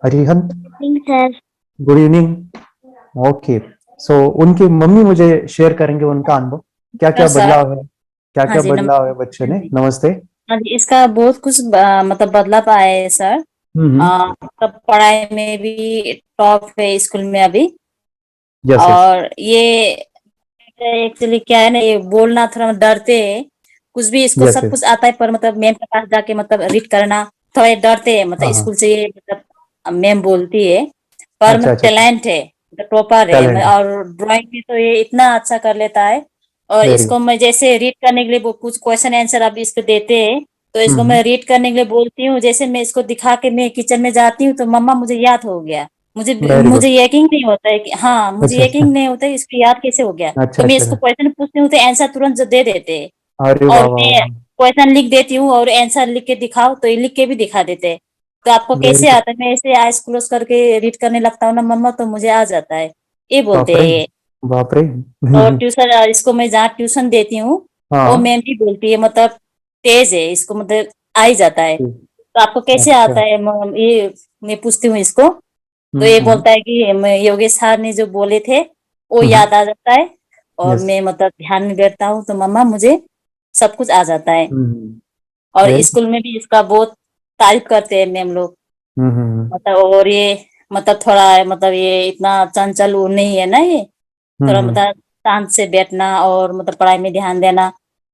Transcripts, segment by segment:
Arihant, evening sir. Good evening. Okay, so उनकी mummy मुझे share करेंगे उनका अनुभव, क्या क्या सर। बदलाव है, क्या हाँ क्या जी, बदलाव है नमस्ते। बच्चे हाँ ने। जी। नमस्ते। हाँ जी, इसका बहुत कुछ मतलब बदलाव आया है सर। हम्म। मतलब पढ़ाई में भी टॉप है स्कूल में अभी। Yes yes. और ये एक्चुअली क्या है ना, ये बोलना थोड़ा डरते हैं। कुछ भी इसको यस सब यस। कुछ आता है, पर मतलब मैम के पास जाके मतलब रीड करना थोड़ा ये डरते हैं। मतलब हाँ हाँ। स्कूल से ये मतलब मैम बोलती है, पर अच्छा मतलब अच्छा। टैलेंट है, टॉपर है। टैलेंट। और ड्राइंग में तो ये इतना अच्छा कर लेता है। और वेरी इसको गुड। मैं जैसे रीड करने के लिए वो कुछ क्वेश्चन आंसर अभी इसको देते हैं, तो इसको हम्म। मैं रीड करने के लिए बोलती हूँ। जैसे मैं इसको दिखा के मैं किचन में जाती हूँ, तो मम्मा मुझे याद हो गया। मुझे वेरी मुझे गुड। यकीन नहीं होता है कि हाँ, मुझे अच्छा यकीन अच्छा। नहीं होता है इसको याद कैसे हो गया। अच्छा तो मैं अच्छा। इसको क्वेश्चन पूछती हूँ तो आंसर तुरंत दे देते हैं। अरे वाह और वाह मैं वाह। क्वेश्चन लिख देती हूँ और आंसर लिख के दिखाओ तो ये लिख के भी दिखा देते हैं। तो आपको वेरी कैसे गुड। आता है? मैं ऐसे आइज क्लोज करके रीड करने लगता हूँ ना मम्मा, तो मुझे आ जाता है, ये बाप बोलते रे। हैं। बाप रे। और ट्यूशन इसको मैं जहाँ ट्यूशन देती हूँ, वो हाँ। मैम भी बोलती है मतलब तेज है इसको, मतलब आ ही जाता है। तो आपको कैसे अच्छा। आता है ये मैं पूछती हूँ इसको। तो ये हम्म। बोलता है कि योगेश सर ने जो बोले थे वो हम्म। याद आ जाता है। और यस। मैं मतलब ध्यान में बैठता हूँ तो मम्मा मुझे सब कुछ आ जाता है। हम्म। और वेरी। स्कूल में भी इसका बहुत तारीफ करते हैं मैम लोग। हम्म। मतलब और ये मतलब थोड़ा मतलब ये इतना चंचल वो नहीं है ना ये। थोड़ा हम्म। मतलब शांत से बैठना और मतलब पढ़ाई में ध्यान देना,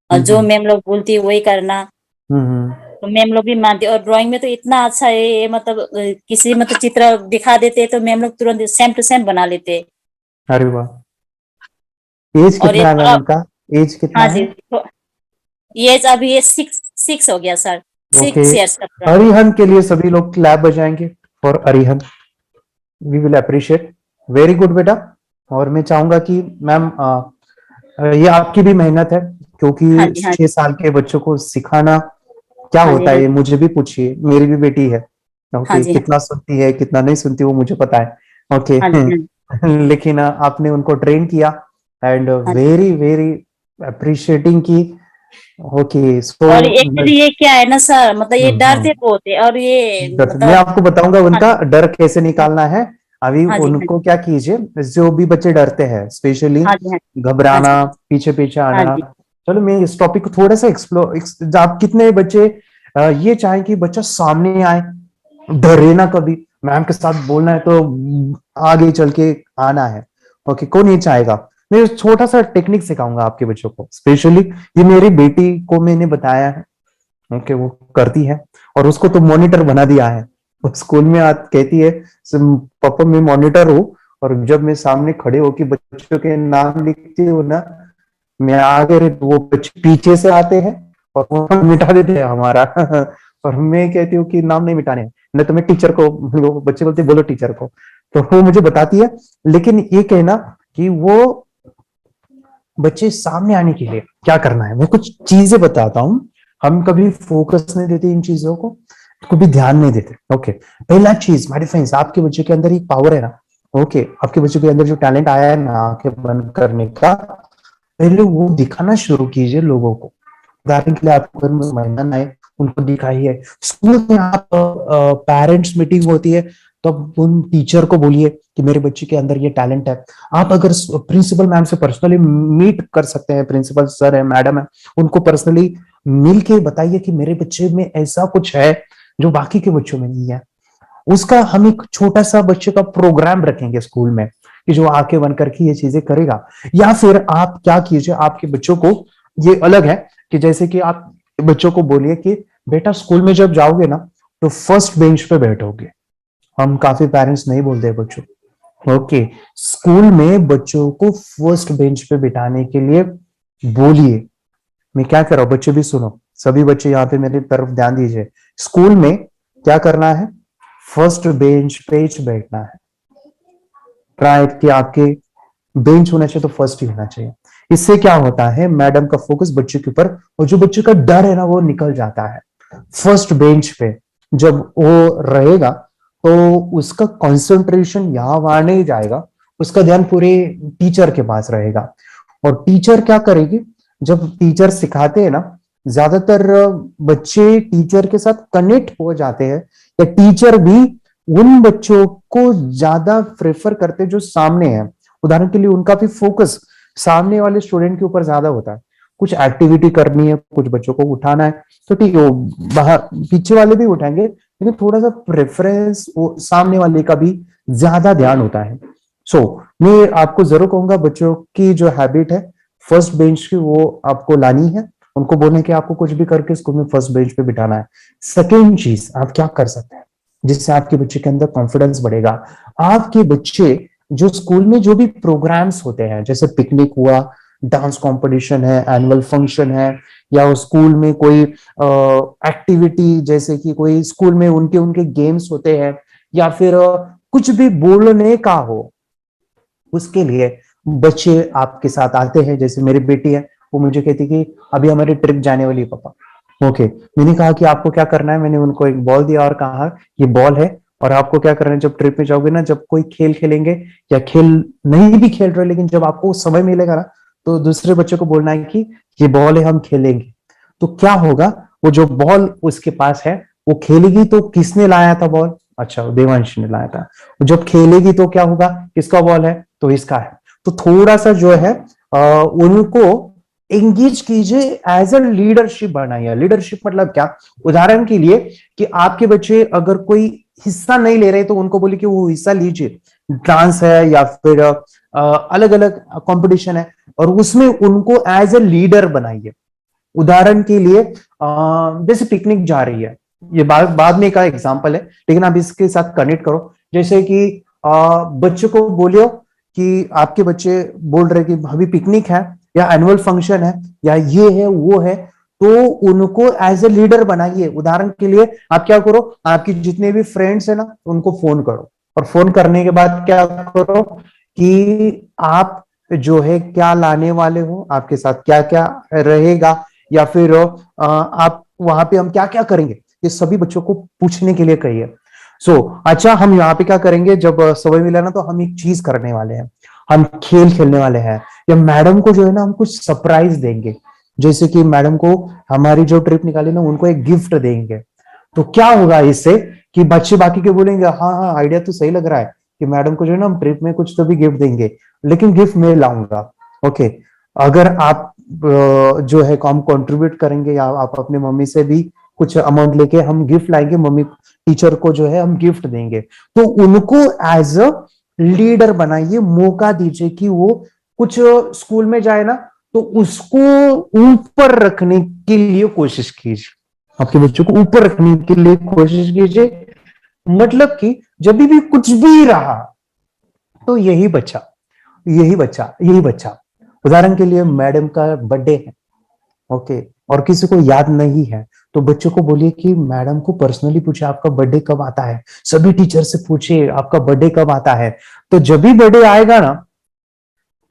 और जो हम्म। मैम लोग बोलती है वही करना। हम्म। तो मैम लोग भी मानती है। और ड्राइंग में तो इतना अच्छा है ये, मतलब किसी मतलब चित्र दिखा देते हैं तो मैम लोग तुरंत सेम टू सेम बना लेते हैं। अरे वाह। एज और ये कितना है मैम थोड़ा। इनका? एज हाँ कितना जी, है? तो ये अभी ये सिक्स सिक्स हो गया सर। ओके। 6 इयर्स का पूरा। अरिहंत के लिए सभी लोग क्लैप बजाएंगे for Arihant. We will appreciate. Very good बेटा। और मैं चाहूंगा कि मैम ये आपकी भी मेहनत है, हाँ क्योंकि जी, हाँ छह जी, साल के बच्चों को सिखाना क्या हाँ जी, होता हाँ है ये जी, मुझे भी पूछिए, मेरी भी बेटी है। हाँ ओके, जी, हाँ कितना सुनती है कितना नहीं सुनती वो मुझे पता है। ओके। जी, हाँ जी, लेकिन आपने उनको ट्रेन किया, एंड हाँ जी। वेरी वेरी अप्रिशिएटिंग की। ओके सो और एक्चुअली ये क्या है ना सर, मतलब ये हाँ, डरते बहुत है और ये मैं मतलब। आपको बताऊंगा हाँ उनका जी, डर कैसे निकालना है। अभी हाँ जी, हाँ उनको जी, क्या कीजिए, जो भी बच्चे डरते हैं स्पेशली हाँ जी, हाँ घबराना, जी, पीछे पीछे हाँ आना। जी, चलो मैं इस टॉपिक को थोड़ा सा एक्सप्लोर, आप कितने बच्चे ये चाहें कि बच्चा सामने आए, डरे ना कभी, मैम के साथ बोलना है तो आगे चल के आना है। ओके, कौन नहीं चाहेगा। मैं छोटा सा टेक्निक सिखाऊंगा आपके बच्चों को, स्पेशली ये मेरी बेटी को मैंने बताया है। ओके, वो करती है, और उसको तो मॉनिटर बना दिया है। वो स्कूल में कहती है, पापा मैं मॉनिटर हूँ, और जब मैं सामने खड़े होकर बच्चों के नाम लिखती हूँ ना, मैं आगे वो बच्चे पीछे से आते हैं और वो मिटा देते हैं हमारा। और मैं कहती हूँ कि नाम नहीं मिटाने हैं, नहीं तो मैं टीचर को, वो बच्चे बोलते बोलो टीचर को। तो वो मुझे बताती है। लेकिन ये कहना कि वो बच्चे सामने आने के लिए क्या करना है, मैं कुछ चीजें बताता हूँ। हम कभी फोकस नहीं देते इन चीजों को, कभी ध्यान नहीं देते। ओके, पहला चीज माय फ्रेंड्स, आपके बच्चे के अंदर एक पावर है ना। ओके, आपके बच्चे के अंदर जो टैलेंट आया है ना आंखें बंद करने का, पहले वो दिखाना शुरू कीजिए लोगों को। उदाहरण के लिए आपको मेहमान आए, उनको दिखाइए। स्कूल में आप पेरेंट्स मीटिंग होती है, तब उन टीचर को बोलिए कि मेरे बच्चे के अंदर ये टैलेंट है। आप अगर प्रिंसिपल मैम से पर्सनली मीट कर सकते हैं, प्रिंसिपल सर है मैडम है, उनको पर्सनली मिल के बताइए कि मेरे बच्चे में ऐसा कुछ है जो बाकी के बच्चों में नहीं है। उसका हम एक छोटा सा बच्चे का प्रोग्राम रखेंगे स्कूल में, कि जो आके बन करके ये चीजें करेगा। या फिर आप क्या कीजिए, आपके बच्चों को, ये अलग है कि जैसे कि आप बच्चों को बोलिए कि बेटा स्कूल में जब जाओगे ना तो फर्स्ट बेंच पे बैठोगे। हम काफी पेरेंट्स नहीं बोलते हैं बच्चों। ओके, स्कूल में बच्चों को फर्स्ट बेंच पे बिठाने के लिए बोलिए। मैं क्या कर रहा हूं, बच्चे भी सुनो, सभी बच्चे यहाँ पे मेरी तरफ ध्यान दीजिए। स्कूल में क्या करना है, फर्स्ट बेंच पे बैठना है। ट्राई कि आपके बेंच होना चाहिए तो फर्स्ट ही होना चाहिए। इससे क्या होता है, मैडम का फोकस बच्चे के ऊपर, और जो बच्चे का डर है ना वो निकल जाता है। फर्स्ट बेंच पे जब वो रहेगा तो उसका कंसंट्रेशन यहाँ वहां नहीं जाएगा, उसका ध्यान पूरे टीचर के पास रहेगा। और टीचर क्या करेगी, जब टीचर सिखाते हैं ना, ज्यादातर बच्चे टीचर के साथ कनेक्ट हो जाते हैं, या टीचर भी उन बच्चों को ज्यादा प्रेफर करते जो सामने है। उदाहरण के लिए उनका भी फोकस सामने वाले स्टूडेंट के ऊपर ज्यादा होता है। कुछ एक्टिविटी करनी है, कुछ बच्चों को उठाना है, तो ठीक है, वो बाहर पीछे वाले भी उठाएंगे, लेकिन थोड़ा सा प्रेफरेंस वो सामने वाले का भी ज्यादा ध्यान होता है। मैं आपको जरूर कहूंगा, बच्चों की जो हैबिट है फर्स्ट बेंच की, वो आपको लानी है। उनको बोलने कि आपको कुछ भी करके स्कूल में फर्स्ट बेंच पे बिठाना है। सेकेंड चीज आप क्या कर सकते हैं जिससे आपके बच्चे के अंदर कॉन्फिडेंस बढ़ेगा। आपके बच्चे जो स्कूल में जो भी प्रोग्राम्स होते हैं, जैसे पिकनिक हुआ, डांस कंपटीशन है, एनुअल फंक्शन है, या स्कूल में कोई एक्टिविटी, जैसे कि कोई स्कूल में उनके उनके गेम्स होते हैं, या फिर कुछ भी बोलने का हो, उसके लिए बच्चे आपके साथ आते हैं। जैसे मेरी बेटी है, वो मुझे कहती कि अभी हमारी ट्रिप जाने वाली है पापा। ओके, मैंने कहा कि आपको क्या करना है। मैंने उनको एक बॉल दिया और कहा ये बॉल है, और आपको क्या करना है, जब ट्रिप में जाओगे ना, जब कोई खेल खेलेंगे या खेल नहीं भी खेल रहे, लेकिन जब आपको समय मिलेगा ना, तो दूसरे बच्चे को बोलना है कि ये बॉल है, हम खेलेंगे। तो क्या होगा, वो जो बॉल उसके पास है वो खेलेगी, तो किसने लाया था बॉल? अच्छा, देवांश ने लाया था। जब खेलेगी तो क्या होगा, किसका बॉल है? तो इसका है। तो थोड़ा सा जो है उनको एंगेज कीजिए, एज अ लीडरशिप बनाइए। लीडरशिप मतलब क्या? उदाहरण के लिए कि आपके बच्चे अगर कोई हिस्सा नहीं ले रहे, तो उनको बोलिए कि वो हिस्सा लीजिए। डांस है या फिर अलग अलग कंपटीशन है, और उसमें उनको एज अ लीडर बनाइए। उदाहरण के लिए जैसे पिकनिक जा रही है, ये बाद में का एग्जांपल है, लेकिन आप इसके साथ कनेक्ट करो। जैसे कि बच्चों को बोलियो कि आपके बच्चे बोल रहे कि अभी पिकनिक है, या एनुअल फंक्शन है, या ये है वो है, तो उनको एज ए लीडर बनाइए। उदाहरण के लिए आप क्या करो, आपकी जितने भी फ्रेंड्स है ना, उनको फोन करो, और फोन करने के बाद क्या करो कि आप जो है क्या लाने वाले हो, आपके साथ क्या क्या रहेगा, या फिर आप वहां पे हम क्या क्या करेंगे, ये सभी बच्चों को पूछने के लिए कहिए। अच्छा, हम यहाँ पे क्या करेंगे, जब समय मिला ना, तो हम एक चीज करने वाले हैं, हम खेल खेलने वाले हैं, या मैडम को जो है ना हम कुछ सरप्राइज देंगे। जैसे कि मैडम को हमारी जो ट्रिप निकाली ना, उनको एक गिफ्ट देंगे। तो क्या होगा इससे कि बच्चे बाकी के बोलेंगे हाँ हाँ, आइडिया तो सही लग रहा है कि मैडम को जो है ना हम ट्रिप में कुछ तो भी गिफ्ट देंगे, लेकिन गिफ्ट मैं लाऊंगा। ओके, अगर आप जो है हम कंट्रीब्यूट करेंगे, या आप अपने मम्मी से भी कुछ अमाउंट लेके हम गिफ्ट लाएंगे, मम्मी टीचर को जो है हम गिफ्ट देंगे, तो उनको एज अ लीडर बनाइए, मौका दीजिए कि वो कुछ स्कूल में जाए ना, तो उसको ऊपर रखने के लिए कोशिश कीजिए। आपके बच्चों को ऊपर रखने के लिए कोशिश कीजिए, मतलब कि जब भी कुछ भी रहा, तो यही बच्चा, यही बच्चा, यही बच्चा। उदाहरण के लिए मैडम का बर्थडे है, ओके, और किसी को याद नहीं है, तो बच्चों को बोलिए कि मैडम को पर्सनली पूछे आपका बर्थडे कब आता है। सभी टीचर से पूछिए आपका बर्थडे कब आता है। तो जब भी बर्थडे आएगा ना,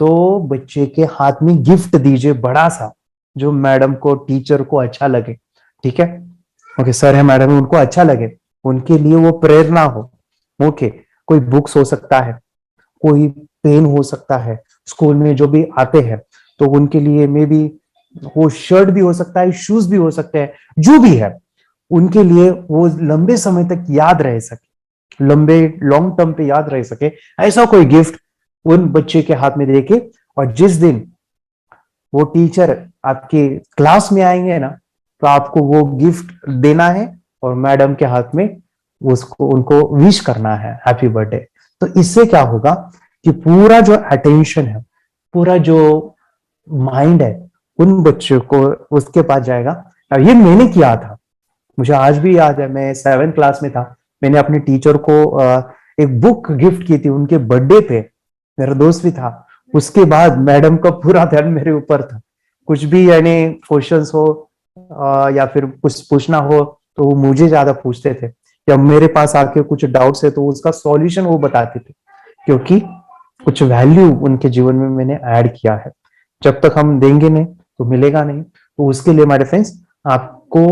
तो बच्चे के हाथ में गिफ्ट दीजिए बड़ा सा, जो मैडम को, टीचर को अच्छा लगे। ठीक है, ओके, सर है मैडम, उनको अच्छा लगे, उनके लिए वो प्रेरणा हो। ओके, कोई बुक्स हो सकता है, कोई पेन हो सकता है, स्कूल में जो भी आते हैं, तो उनके लिए मे बी वो शर्ट भी हो सकता है, शूज भी हो सकते हैं, जो भी है उनके लिए वो लंबे समय तक याद रह सके, लंबे लॉन्ग टर्म पे याद रह सके, ऐसा कोई गिफ्ट उन बच्चे के हाथ में देके। और जिस दिन वो टीचर आपके क्लास में आएंगे ना, तो आपको वो गिफ्ट देना है, और मैडम के हाथ में उसको उनको विश करना है हैप्पी बर्थडे। तो इससे क्या होगा कि पूरा जो अटेंशन है, पूरा जो माइंड है, उन बच्चों को उसके पास जाएगा। और ये मैंने किया था, मुझे आज भी याद है, मैं 7th क्लास में था, मैंने अपने टीचर को एक बुक गिफ्ट की थी उनके बर्थडे पे, मेरा दोस्त भी था। उसके बाद मैडम का पूरा ध्यान मेरे ऊपर था, कुछ भी यानी क्वेश्चंस हो या फिर कुछ पूछना हो, तो वो मुझे ज्यादा पूछते थे, या मेरे पास आके कुछ डाउट्स है तो उसका सॉल्यूशन वो बताते थे, क्योंकि कुछ वैल्यू उनके जीवन में मैंने ऐड किया है। जब तक हम देंगे नहीं तो मिलेगा नहीं। तो उसके लिए हमारे फ्रेंड्स, आपको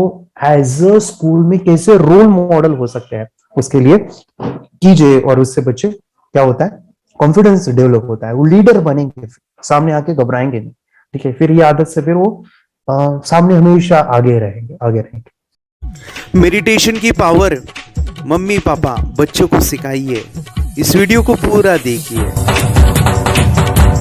एज अ स्कूल में कैसे रोल मॉडल हो सकते हैं, उसके लिए कीजिए, और उससे बच्चे क्या होता है, कॉन्फिडेंस डेवलप होता है, वो लीडर बनेंगे, सामने आके घबराएंगे नहीं। ठीक है, फिर ये आदत से फिर वो सामने हमेशा आगे रहेंगे, आगे रहेंगे। मेडिटेशन की पावर मम्मी पापा बच्चों को सिखाइए, इस वीडियो को पूरा देखिए।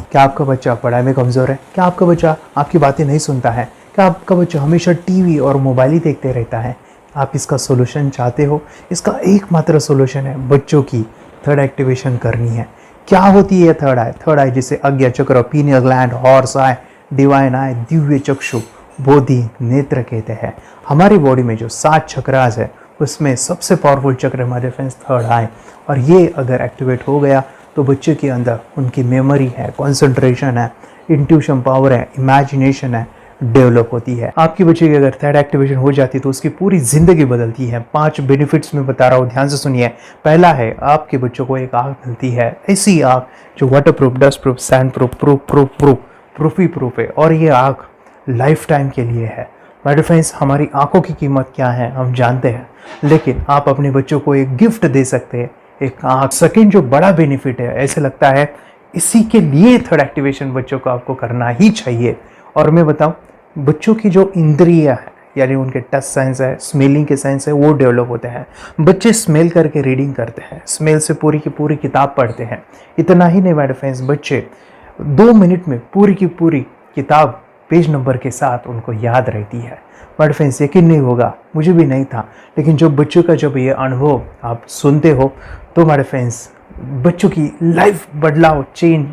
क्या आपका बच्चा पढ़ाई में कमज़ोर है? क्या आपका बच्चा आपकी बातें नहीं सुनता है? क्या आपका बच्चा हमेशा टीवी और मोबाइल ही देखते रहता है? आप इसका सोल्यूशन चाहते हो? इसका एकमात्र सोल्यूशन है बच्चों की थर्ड एक्टिवेशन करनी है। क्या होती है थर्ड आई? थर्ड आई जिसे अज्ञा चक्र, pineal gland, Horus eye, divine eye, दिव्य चक्षु, बोधि नेत्र कहते हैं। हमारी बॉडी में जो 7 चक्रास है उसमें सबसे पावरफुल चक्र हमारे फ्रेंड्स थर्ड आई, और ये अगर एक्टिवेट हो गया तो बच्चे के अंदर उनकी मेमोरी है, कंसंट्रेशन है, इंट्यूशन पावर है, इमेजिनेशन है, डेवलप होती है। आपके बच्चे की अगर थर्ड एक्टिवेशन हो जाती तो उसकी पूरी जिंदगी बदलती है। 5 बेनिफिट्स में बता रहा हूँ, ध्यान से सुनिए। पहला है, आपके बच्चों को एक आँख मिलती है, ऐसी आँख जो waterproof, dustproof, sandproof, proof ही प्रूफ है, और ये आँख लाइफ टाइम के लिए है। माय फ्रेंड्स, हमारी आंखों की कीमत क्या है हम जानते हैं, लेकिन आप अपने बच्चों को एक गिफ्ट दे सकते हैं, एक आँख। सेकेंड जो बड़ा बेनिफिट है, ऐसे लगता है इसी के लिए थर्ड एक्टिवेशन बच्चों को आपको करना ही चाहिए। और मैं बताऊं, बच्चों की जो इंद्रियां है, यानी उनके टच सेंस है, स्मेलिंग के सेंस है, वो डेवलप होते हैं। बच्चे स्मेल करके रीडिंग करते हैं, स्मेल से पूरी की पूरी किताब पढ़ते हैं। इतना ही नहीं माय फ्रेंड्स, बच्चे 2 मिनट में पूरी की पूरी किताब पेज नंबर के साथ उनको याद रहती है। बट फ्रेंड्स, यकीन नहीं होगा, मुझे भी नहीं था, लेकिन जब बच्चों का जब ये अनुभव आप सुनते हो तो हमारे फ्रेंड्स बच्चों की लाइफ बदलाव, चेंज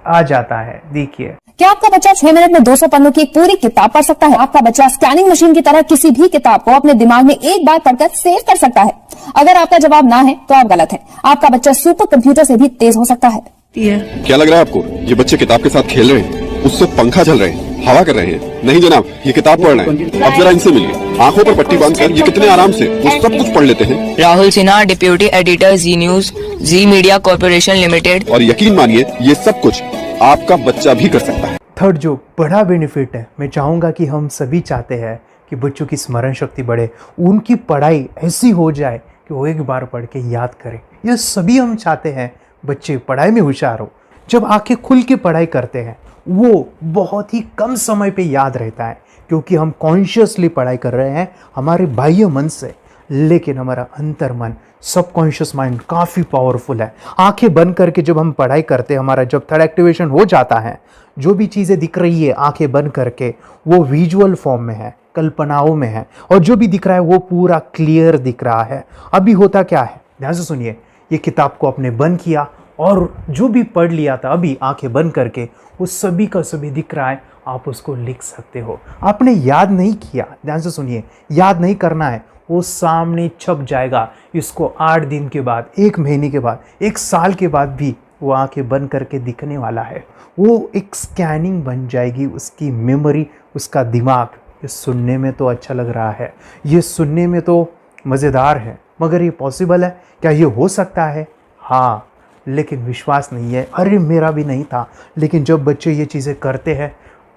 आ जाता है। देखिए, क्या आपका बच्चा 6 मिनट में 200 पन्नों की एक पूरी किताब पढ़ सकता है? आपका बच्चा स्कैनिंग मशीन की तरह किसी भी किताब को अपने दिमाग में एक बार पढ़कर सेव कर सकता है? अगर आपका जवाब ना है तो आप गलत है। आपका बच्चा सुपर कंप्यूटर से भी तेज हो सकता है। क्या लग रहा है आपको ये बच्चे किताब के साथ खेल रहे हैं, उससे पंखा चल रहे हैं, हवा कर रहे हैं? नहीं जनाब, ये किताब पढ़ रहे हैं। अब जरा इनसे मिलिए, आंखों पर पट्टी बांधकर ये कितने आराम से वो सब कुछ पढ़ लेते हैं। राहुल सिन्हा, डिप्यूटी एडिटर, जी न्यूज, जी मीडिया कॉर्पोरेशन लिमिटेड। और यकीन मानिए, ये सब कुछ आपका बच्चा भी कर सकता है। थर्ड जो बड़ा बेनिफिट है, मैं चाहूँगा कि हम सभी चाहते हैं कि बच्चों की स्मरण शक्ति बढ़े, उनकी पढ़ाई ऐसी हो जाए कि वो एक बार पढ़ के याद करें। ये सभी हम चाहते हैं बच्चे पढ़ाई में होशियार हो। जब आंखें खुल के पढ़ाई करते हैं वो बहुत ही कम समय पे याद रहता है, क्योंकि हम कॉन्शियसली पढ़ाई कर रहे हैं हमारे बाह्य मन से, लेकिन हमारा अंतर मन, सबकॉन्शियस माइंड काफ़ी पावरफुल है। आंखें बंद करके जब हम पढ़ाई करते हैं, हमारा जब थर्ड एक्टिवेशन हो जाता है, जो भी चीज़ें दिख रही है आंखें बंद करके, वो विजुअल फॉर्म में है, कल्पनाओं में है, और जो भी दिख रहा है वो पूरा क्लियर दिख रहा है। अभी होता क्या है, ध्यान से सुनिए। ये किताब को आपने बंद किया और जो भी पढ़ लिया था अभी आंखें बंद करके, वो सभी का सभी दिख रहा है, आप उसको लिख सकते हो। आपने याद नहीं किया, ध्यान से सुनिए, याद नहीं करना है, वो सामने छप जाएगा। इसको 8 दिन के बाद, 1 महीने के बाद, 1 साल के बाद भी वो आंखें बंद करके दिखने वाला है। वो एक स्कैनिंग बन जाएगी, उसकी मेमोरी, उसका दिमाग। ये सुनने में तो अच्छा लग रहा है, ये सुनने में तो मज़ेदार है, मगर ये पॉसिबल है क्या? ये हो सकता है, हाँ, लेकिन विश्वास नहीं है। अरे मेरा भी नहीं था, लेकिन जब बच्चे ये चीज़ें करते हैं,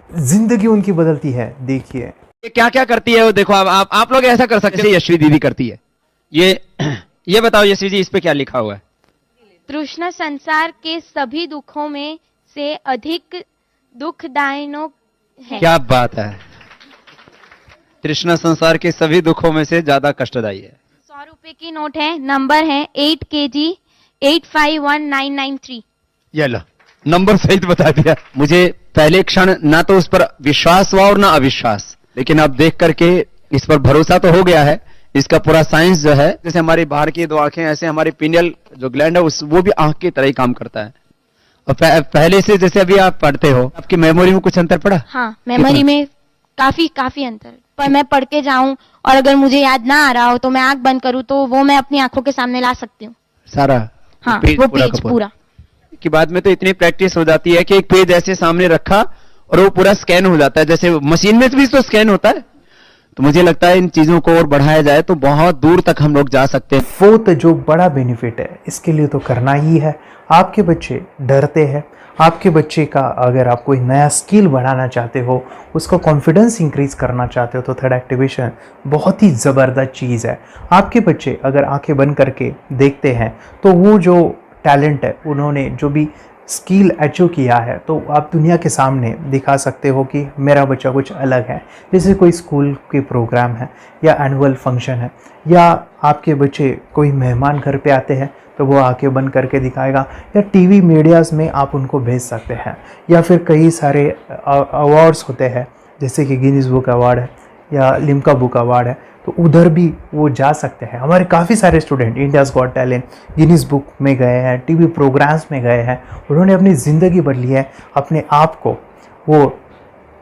जिंदगी उनकी बदलती है। देखिए ये क्या क्या करती है वो देखो। अब आप लोग ऐसा कर सकते हैं, यशवी दीदी करती है। ये बताओ यशवी जी, इस पे क्या लिखा हुआ है? तृष्णा संसार के सभी दुखों में से अधिक दुखदायक है। क्या बात है, तृष्णा संसार के सभी दुखों में से ज्यादा कष्टदायी है। 100 रुपए की नोट है, नंबर है 8 kg 851993। ये लो, नंबर सहित बता दिया। मुझे पहले क्षण ना तो उस पर विश्वास हुआ और ना अविश्वास, लेकिन अब देख करके इस पर भरोसा तो हो गया है। इसका पूरा साइंस जो है, जैसे हमारी बाहर की 2 आंखें, ऐसे हमारी पिनियल जो ग्लैंड है वो भी आंख की तरह ही काम करता है। और पहले से जैसे अभी आप पढ़ते हो, आपकी मेमोरी में कुछ अंतर पड़ा? हाँ, मेमोरी में काफी अंतर। पर मैं पढ़ के जाऊं और अगर मुझे याद ना आ रहा हो तो मैं आंख बंद करूं तो वो मैं अपनी आंखों के सामने ला सकती हूँ सारा। हाँ, वो पेज पूरा की बाद में तो इतनी प्रैक्टिस हो जाती है कि एक पेज ऐसे सामने रखा और वो पूरा स्कैन हो जाता है, जैसे मशीन में भी तो स्कैन होता है। तो मुझे लगता है इन चीजों को और बढ़ाया जाए तो बहुत दूर तक हम लोग जा सकते हैं। फोर्थ जो बड़ा बेनिफिट है, इसके लिए तो करना ही है। आपके बच्चे डरते हैं, आपके बच्चे का अगर आप कोई नया स्किल बढ़ाना चाहते हो, उसका कॉन्फिडेंस इंक्रीज करना चाहते हो, तो थर्ड एक्टिवेशन बहुत ही ज़बरदस्त चीज़ है। आपके बच्चे अगर आंखें बंद करके देखते हैं तो वो जो टैलेंट है, उन्होंने जो भी स्किल अचीव किया है तो आप दुनिया के सामने दिखा सकते हो कि मेरा बच्चा कुछ अलग है। जैसे कोई स्कूल के प्रोग्राम है या एनुअल फंक्शन है, या आपके बच्चे कोई मेहमान घर पे आते हैं तो वो आंखें बंद करके दिखाएगा, या टीवी मीडियाज़ में आप उनको भेज सकते हैं, या फिर कई सारे अवार्ड्स होते हैं जैसे कि गिनीज बुक अवार्ड है या लिम्का बुक अवार्ड है, तो उधर भी वो जा सकते हैं। हमारे काफ़ी सारे student India's got talent, Guinness book में गए हैं, टीवी प्रोग्राम्स में गए हैं, उन्होंने अपनी ज़िंदगी बदली है, अपने आप को वो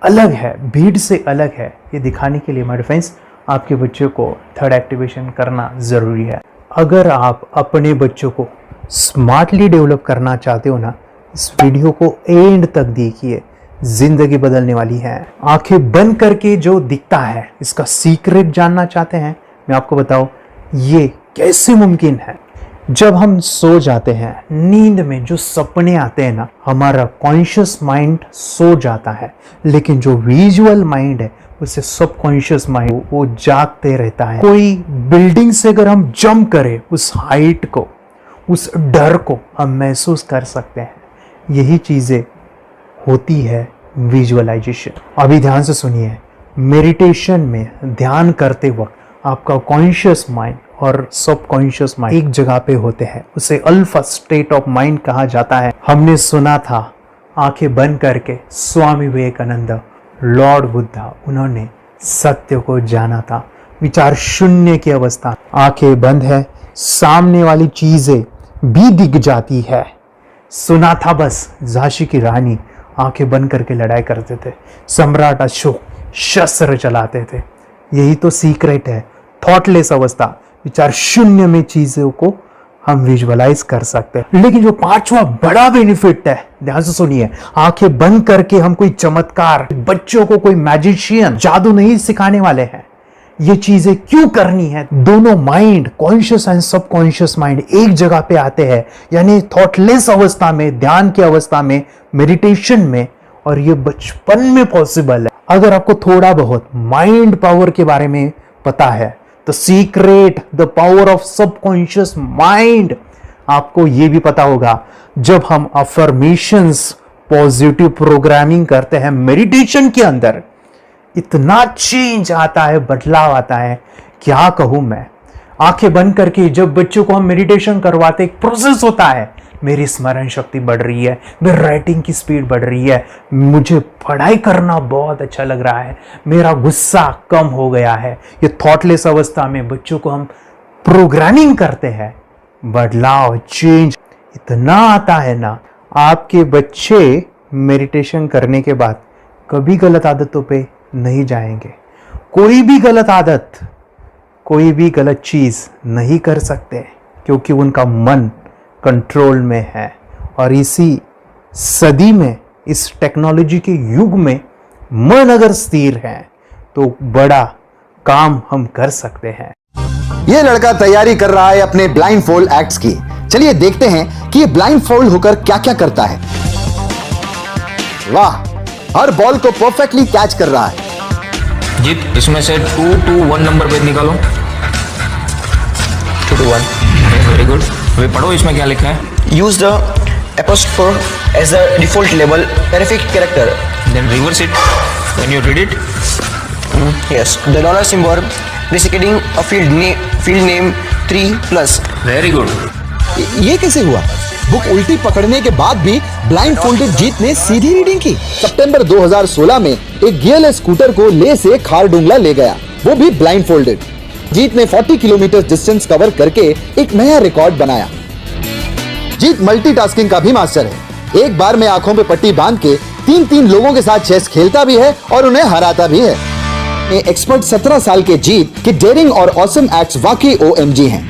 अलग है, भीड़ से अलग है, ये दिखाने के लिए माय फ्रेंड्स आपके बच्चे को थर्ड एक्टिवेशन करना ज़रूरी है। अगर आप अपने बच्चों को स्मार्टली डेवलप करना चाहते हो ना, इस वीडियो को एंड तक देखिए, जिंदगी बदलने वाली है। आंखें बंद करके जो दिखता है इसका सीक्रेट जानना चाहते हैं, मैं आपको बताऊं ये कैसे मुमकिन है। जब हम सो जाते हैं, नींद में जो सपने आते हैं ना, हमारा कॉन्शियस माइंड सो जाता है, लेकिन जो विजुअल माइंड है उसे सबकॉन्शियस माइंड वो जागते रहता है। कोई बिल्डिंग से अगर हम जंप करें, उस हाइट को, उस डर को हम महसूस कर सकते हैं। यही चीजें होती है विजुअलाइजेशन। अभी ध्यान से सुनिए, मेडिटेशन में ध्यान करते वक्त आपका कॉन्शियस माइंड और सबकॉन्शियस माइंड एक जगह पे होते हैं, उसे अल्फा स्टेट ऑफ माइंड कहा जाता है। हमने सुना था आंखें बंद करके स्वामी विवेकानंद, लॉर्ड बुद्धा, उन्होंने सत्य को जाना था। विचार शून्य की अवस्था, आंखें बंद है, सामने वाली चीजें भी दिख जाती है। सुना था बस झांसी की रानी आंखें बंद करके लड़ाई करते थे, सम्राट अशोक शस्त्र चलाते थे। यही तो सीक्रेट है, थॉटलेस अवस्था, विचार शून्य में चीजों को हम विजुअलाइज कर सकते हैं। लेकिन जो पांचवा बड़ा बेनिफिट है, ध्यान से सुनिए, आंखें बंद करके हम कोई चमत्कार, बच्चों को कोई मैजिशियन जादू नहीं सिखाने वाले हैं। ये चीजें क्यों करनी है? दोनों mind, conscious and subconscious mind एक जगह पे आते हैं, यानी थॉटलेस अवस्था में, ध्यान की अवस्था में, मेडिटेशन में, और ये बचपन में पॉसिबल है। अगर आपको थोड़ा बहुत माइंड पावर के बारे में पता है, the secret, the power of subconscious mind, आपको ये भी पता होगा जब हम अफर्मेशंस, पॉजिटिव प्रोग्रामिंग करते हैं मेडिटेशन के अंदर, इतना चेंज आता है, बदलाव आता है, क्या कहूं मैं। आंखें बंद करके जब बच्चों को हम मेडिटेशन करवाते, एक प्रोसेस होता है, मेरी स्मरण शक्ति बढ़ रही है, मेरी राइटिंग की स्पीड बढ़ रही है, मुझे पढ़ाई करना बहुत अच्छा लग रहा है, मेरा गुस्सा कम हो गया है। ये थॉटलेस अवस्था में बच्चों को हम प्रोग्रामिंग करते हैं, बदलाव, चेंज इतना आता है ना। आपके बच्चे मेडिटेशन करने के बाद कभी गलत आदतों पे नहीं जाएंगे। कोई भी गलत आदत, कोई भी गलत चीज नहीं कर सकते, क्योंकि उनका मन कंट्रोल में है। और इसी सदी में, इस टेक्नोलॉजी के युग में, मन अगर स्थिर है तो बड़ा काम हम कर सकते हैं। ये लड़का तैयारी कर रहा है अपने ब्लाइंड फोल्ड एक्ट्स की। चलिए देखते हैं कि ये ब्लाइंड फोल्ड होकर क्या क्या करता है। वाह, हर बॉल को परफेक्टली कैच कर रहा है। जीत, इसमें से 2 to 1 नंबर भेद निकालो। 2 to 1, वेरी गुड। वे पढ़ो, इसमें क्या लिखा है? Use the apostrophe as the default level terrific character, then reverse it when you read it. Yes, the dollar symbol basically a field name 3+। Very good. ये कैसे हुआ? बुक उल्टी पकड़ने के बाद भी ब्लाइंड फोल्डेड जीत ने सीधी रीडिंग की। सितंबर 2016 में एक गियरलेस स्कूटर को ले से खारडुंगला ले गया, वो भी ब्लाइंड फोल्डेड। जीत ने 40 किलोमीटर डिस्टेंस कवर करके एक नया रिकॉर्ड बनाया। जीत मल्टीटास्किंग का भी मास्टर है। एक बार में आंखों पे पट्टी बांध के 3-3 लोगों के साथ चेस खेलता भी है और उन्हें हराता भी है। एक्सपर्ट 17 साल के जीत के डेयरिंग और ऑसम एक्ट्स वाकई OMG हैं।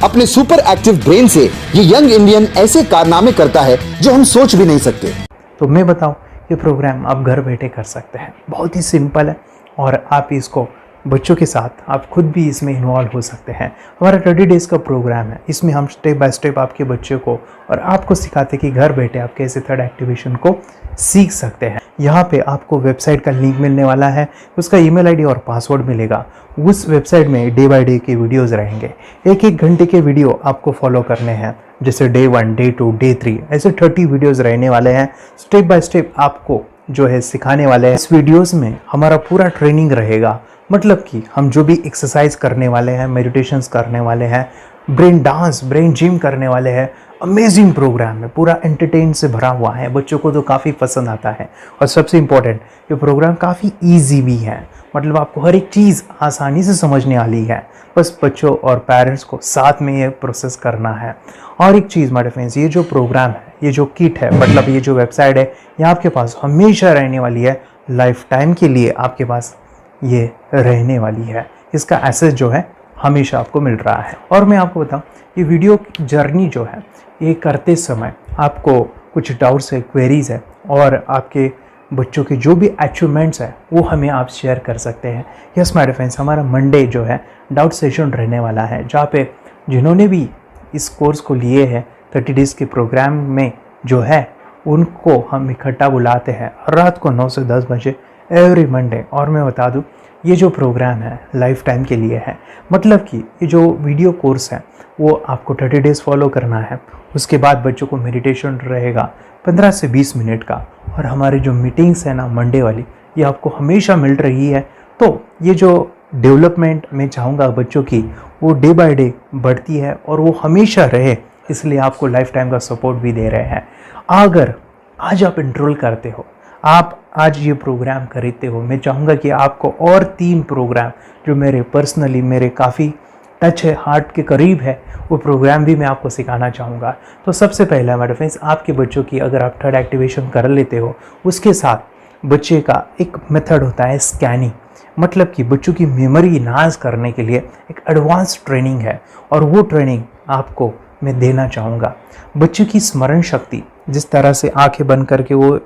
अपने सुपर एक्टिव ब्रेन से ये यंग इंडियन ऐसे कारनामे करता है जो हम सोच भी नहीं सकते। तो मैं बताऊं, ये प्रोग्राम आप घर बैठे कर सकते हैं, बहुत ही सिंपल है, और आप इसको बच्चों के साथ आप खुद भी इसमें इन्वॉल्व हो सकते हैं। हमारा 30 डेज का प्रोग्राम है, इसमें हम स्टेप बाय स्टेप आपके बच्चे को और आपको सिखाते हैं कि घर बैठे आप कैसे थर्ड एक्टिवेशन को सीख सकते हैं। यहाँ पे आपको वेबसाइट का लिंक मिलने वाला है, उसका ईमेल आईडी और पासवर्ड मिलेगा। उस वेबसाइट में डे बाय डे के वीडियोज़ रहेंगे, 1-1 घंटे के वीडियो आपको फॉलो करने हैं। जैसे डे 1, डे 2, डे 3 ऐसे 30 वीडियोस रहने वाले हैं। स्टेप बाय स्टेप आपको जो है सिखाने वाले हैं। इस वीडियोस में हमारा पूरा ट्रेनिंग रहेगा, मतलब कि हम जो भी एक्सरसाइज करने वाले हैं, मेडिटेशंस करने वाले हैं, ब्रेन डांस, ब्रेन जिम करने वाले हैं। अमेजिंग प्रोग्राम है, पूरा एंटरटेन से भरा हुआ है, बच्चों को तो काफ़ी पसंद आता है। और सबसे इम्पोर्टेंट, ये प्रोग्राम काफ़ी ईजी भी है, मतलब आपको हर एक चीज़ आसानी से समझने वाली है। बस बच्चों और पेरेंट्स को साथ में ये प्रोसेस करना है। और एक चीज़ माय फ्रेंड्स, ये जो प्रोग्राम है, ये जो किट है, मतलब ये जो वेबसाइट है, ये आपके पास हमेशा रहने वाली है, लाइफ टाइम के लिए आपके पास ये रहने वाली है। इसका एक्सेस जो है हमेशा आपको मिल रहा है। और मैं आपको बताऊं, ये वीडियो जर्नी जो है, ये करते समय आपको कुछ डाउट्स है, क्वेरीज है, और आपके बच्चों के जो भी अचीवमेंट्स है वो हमें आप शेयर कर सकते हैं। यस माय फ्रेंड्स, हमारा मंडे जो है डाउट सेशन रहने वाला है, जहाँ पे जिन्होंने भी इस कोर्स को लिए हैं 30 डेज़ के प्रोग्राम में जो है, उनको हम इकट्ठा बुलाते हैं रात को 9 से 10 बजे एवरी मंडे। और मैं बता दूं, ये जो प्रोग्राम है लाइफ टाइम के लिए है, मतलब कि ये जो वीडियो कोर्स है वो आपको 30 डेज़ फॉलो करना है। उसके बाद बच्चों को मेडिटेशन रहेगा 15 से 20 मिनट का, और हमारी जो मीटिंग्स है ना मंडे वाली, ये आपको हमेशा मिल रही है। तो ये जो डेवलपमेंट मैं चाहूँगा बच्चों की, वो डे बाय डे बढ़ती है और वो हमेशा रहे, इसलिए आपको लाइफ टाइम का सपोर्ट भी दे रहे हैं। अगर आज आप एनरोल करते हो, आप आज ये प्रोग्राम खरीदते हो, मैं चाहूँगा कि आपको और 3 प्रोग्राम जो मेरे पर्सनली मेरे काफ़ी टच है, हार्ट के करीब है, वो प्रोग्राम भी मैं आपको सिखाना चाहूँगा। तो सबसे पहला मेरे फ्रेंड्स, आपके बच्चों की अगर आप थर्ड एक्टिवेशन कर लेते हो, उसके साथ बच्चे का एक मेथड होता है स्कैनिंग, मतलब कि बच्चों की मेमोरी इन्हांस करने के लिए एक एडवांस ट्रेनिंग है, और वो ट्रेनिंग आपको मैं देना चाहूँगा। बच्चों की स्मरण शक्ति, जिस तरह से आंखें बंद करके वो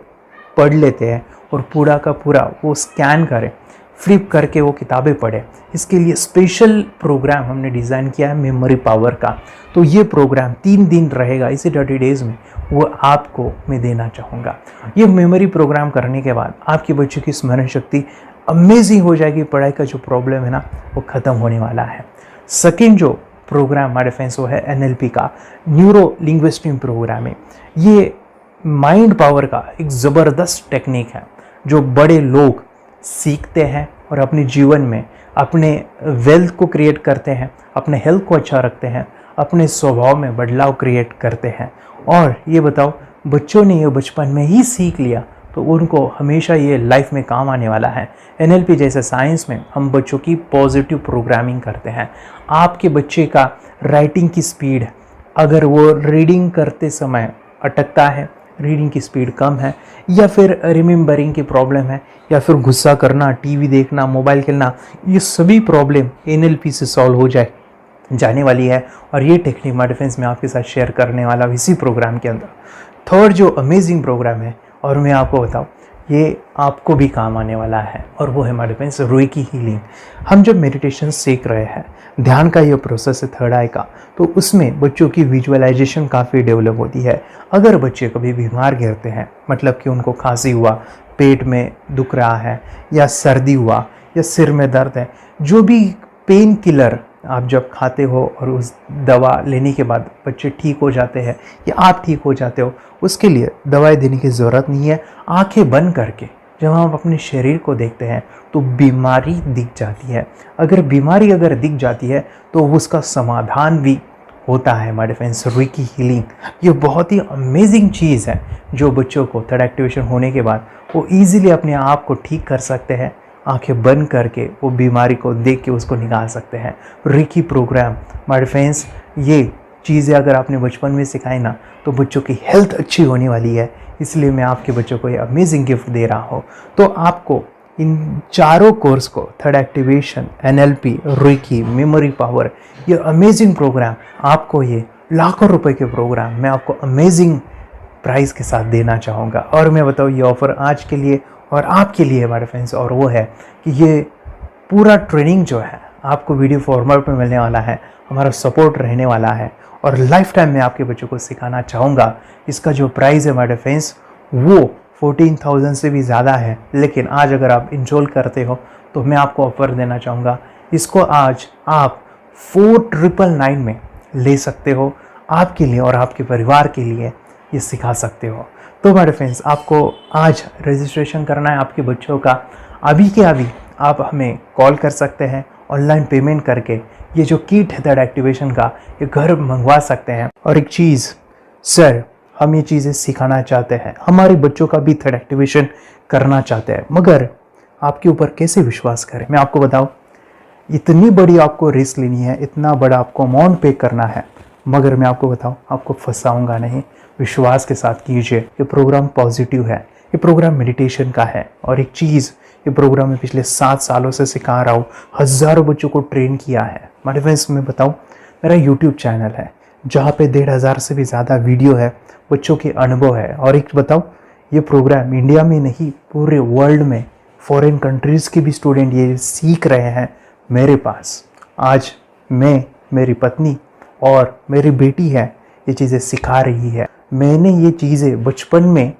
पढ़ लेते हैं और पूरा का पूरा वो स्कैन करें, फ्लिप करके वो किताबें पढ़े, इसके लिए स्पेशल प्रोग्राम हमने डिज़ाइन किया है मेमोरी पावर का। तो ये प्रोग्राम 3 दिन रहेगा, इसी 30 डेज़ में वो आपको मैं देना चाहूँगा। ये मेमोरी प्रोग्राम करने के बाद आपके बच्चों की स्मरण शक्ति अमेजिंग हो जाएगी, पढ़ाई का जो प्रॉब्लम है ना वो ख़त्म होने वाला है। सेकेंड जो प्रोग्राम हमारे फ्रेंड्स वो है NLP का, न्यूरो लिंग्विस्टिक प्रोग्राम है। ये माइंड पावर का एक ज़बरदस्त टेक्निक है जो बड़े लोग सीखते हैं और अपने जीवन में अपने वेल्थ को क्रिएट करते हैं, अपने हेल्थ को अच्छा रखते हैं, अपने स्वभाव में बदलाव क्रिएट करते हैं। और ये बताओ, बच्चों ने ये बचपन में ही सीख लिया तो उनको हमेशा ये लाइफ में काम आने वाला है। NLP जैसे साइंस में हम बच्चों की पॉजिटिव प्रोग्रामिंग करते हैं। आपके बच्चे का राइटिंग की स्पीड, अगर वो रीडिंग करते समय अटकता है, रीडिंग की स्पीड कम है, या फिर रिमेंबरिंग की प्रॉब्लम है, या फिर गुस्सा करना, टीवी देखना, मोबाइल खेलना, ये सभी प्रॉब्लम NLP से सॉल्व हो जाने वाली है। और ये टेक्निक माय फ्रेंड्स मैं आपके साथ शेयर करने वाला हूँ इसी प्रोग्राम के अंदर। थर्ड जो अमेजिंग प्रोग्राम है, और मैं आपको बताऊँ, ये आपको भी काम आने वाला है, और वो है हमारे फ्रेंड्स रेकी हीलिंग। हम जब मेडिटेशन सीख रहे हैं, ध्यान का ये प्रोसेस है थर्ड आई का, तो उसमें बच्चों की विजुअलाइजेशन काफ़ी डेवलप होती है। अगर बच्चे कभी बीमार गिरते हैं, मतलब कि उनको खांसी हुआ, पेट में दुख रहा है, या सर्दी हुआ, या सिर में दर्द है, जो भी पेन किलर आप जब खाते हो और उस दवा लेने के बाद बच्चे ठीक हो जाते हैं या आप ठीक हो जाते हो, उसके लिए दवाई देने की ज़रूरत नहीं है। आंखें बंद करके जब हम अपने शरीर को देखते हैं तो बीमारी दिख जाती है। अगर बीमारी दिख जाती है तो उसका समाधान भी होता है हमारे फ्रेंड्स। रेकी हीलिंग ये बहुत ही अमेजिंग चीज़ है जो बच्चों को थर्ड एक्टिवेशन होने के बाद वो ईजिली अपने आप को ठीक कर सकते हैं। आंखें बंद करके वो बीमारी को देख के उसको निकाल सकते हैं। रेकी प्रोग्राम हमारे फ्रेंड्स, ये चीज़ें अगर आपने बचपन में सिखाई ना तो बच्चों की हेल्थ अच्छी होने वाली है। इसलिए मैं आपके बच्चों को ये अमेजिंग गिफ्ट दे रहा हूँ। तो आपको इन चारों कोर्स को, third activation, NLP, reiki, memory power, ये अमेजिंग प्रोग्राम, आपको ये लाखों रुपए के प्रोग्राम मैं आपको अमेजिंग प्राइस के साथ देना चाहूँगा। और मैं बताऊँ, ये ऑफ़र आज के लिए और आपके लिए हमारे फ्रेंड्स, और वो है कि ये पूरा ट्रेनिंग जो है आपको वीडियो फॉर्मेट में मिलने वाला है, हमारा सपोर्ट रहने वाला है, और लाइफ टाइम में आपके बच्चों को सिखाना चाहूँगा। इसका जो प्राइस है हमारे फ्रेंड्स वो 14,000 से भी ज़्यादा है, लेकिन आज अगर आप इनरोल करते हो तो मैं आपको ऑफ़र देना चाहूँगा। इसको आज आप 4,999 में ले सकते हो। आपके लिए और आपके परिवार के लिए ये सिखा सकते हो। तो मेरे फ्रेंड्स, आपको आज रजिस्ट्रेशन करना है आपके बच्चों का, अभी के अभी आप हमें कॉल कर सकते हैं, ऑनलाइन पेमेंट करके ये जो किट है थर्ड एक्टिवेशन का ये घर मंगवा सकते हैं। और एक चीज़ सर, हम ये चीज़ें सिखाना चाहते हैं, हमारे बच्चों का भी थर्ड एक्टिवेशन करना चाहते हैं, मगर आपके ऊपर कैसे विश्वास करें? मैं आपको बताऊं, इतनी बड़ी आपको रिस्क लेनी है, इतना बड़ा आपको अमाउंट पे करना है, मगर मैं आपको बताऊं, आपको फंसाऊंगा नहीं। विश्वास के साथ कीजिए। ये प्रोग्राम पॉजिटिव है, ये प्रोग्राम मेडिटेशन का है। और एक चीज़, ये प्रोग्राम में पिछले 7 सालों से सिखा रहा हूँ, हज़ारों बच्चों को ट्रेन किया है। मेरे फ्रेंड्स, मैं बताऊँ, मेरा यूट्यूब चैनल है जहाँ पे 1,500 से भी ज़्यादा वीडियो है, बच्चों के अनुभव है। और एक बताऊँ, ये प्रोग्राम इंडिया में नहीं पूरे वर्ल्ड में फॉरेन कंट्रीज़ के भी स्टूडेंट ये सीख रहे हैं मेरे पास। आज मैं, मेरी पत्नी और मेरी बेटी है ये चीज़ें सिखा रही है। मैंने ये चीज़ें बचपन में